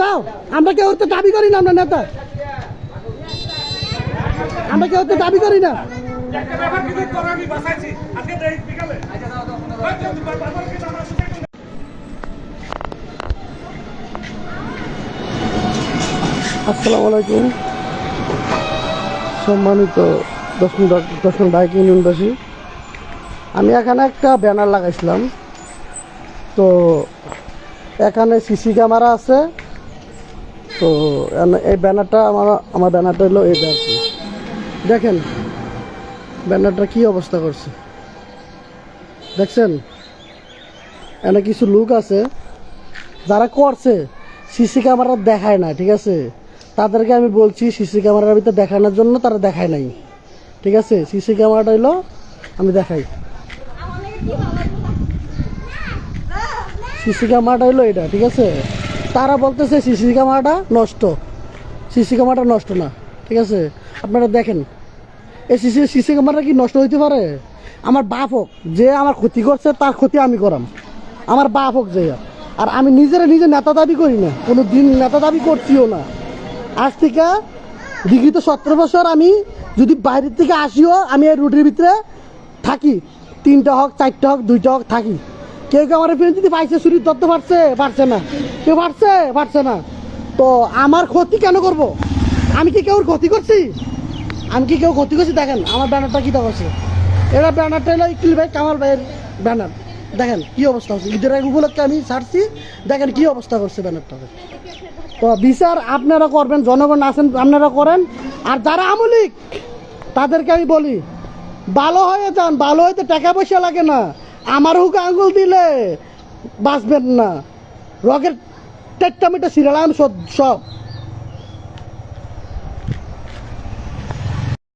যাও, আমরা কেউ তো দাবি করি না, আমরা নেতা, আমরা কেউ তো দাবি করি না। আসসালামু আলাইকুম সম্মানিত দশম বাইক ইউনিয়নবাসী। আমি এখানে একটা ব্যানার লাগাইছিলাম, তো এখানে সিসি ক্যামেরা আছে। তো এই ব্যানারটা আমার ব্যানারটা হলো এইটা আর কি। দেখেন ব্যানারটা কি অবস্থা করছে, দেখছেন? এখানে কিছু লোক আছে যারা করছে, সিসি ক্যামেরা দেখায় না, ঠিক আছে? তাদেরকে আমি বলছি সিসি ক্যামেরার ভিতরে দেখানোর জন্য, তারা দেখায় নাই, ঠিক আছে? সিসি ক্যামেরাটা হইলো আমি দেখাই, সিসি ক্যামেরাটা হইলো এটা, ঠিক আছে? তারা বলতেছে সিসি ক্যামেরাটা নষ্ট, সিসি ক্যামেরাটা নষ্ট না, ঠিক আছে? আপনারা দেখেন এই সিসি ক্যামেরাটা কি নষ্ট হইতে পারে? আমার বাপ হোক যে আমার ক্ষতি করছে, তার ক্ষতি আমি করাম, আমার বাপ হোক যে। আর আমি নিজে নেতা দাবি করি না, কোনো দিন নেতা দাবি করছিও না। আজ থেকে বিগত 17 বছর আমি যদি বাইরের থেকে আসিও, আমি এই রুটির ভিতরে থাকি, 3টা হোক 4টা হোক 2টা হোক থাকি। কেউ আমার ফ্রেন্ড যদি পাইছে চুরি ধরতে পারছে না, কেউ পারছে না। তো আমার ক্ষতি কেন করব? আমি কি কেউ ক্ষতি করছি? দেখেন আমার ব্যানারটা কী করছে। এটা ব্যানারটা হলো ইকলিল ভাই, কামাল ভাইয়ের ব্যানার। দেখেন কি অবস্থা হচ্ছে, ঈদের এক উপলক্ষে আমি ছাড়ছি, দেখেন কি অবস্থা করছে ব্যানারটা। তো বিচার আপনারা করবেন, জনগণ আছেন আপনারা করেন। আর যারা আমলিক তাদেরকে আমি বলি, ভালো হয়ে যান, ভালো হইতে টাকা পয়সা লাগে না। আমার হুকে আঙুল দিলে বাঁচবেন না, রকের টেট্টা মেটা সিরিয়াল আমি সব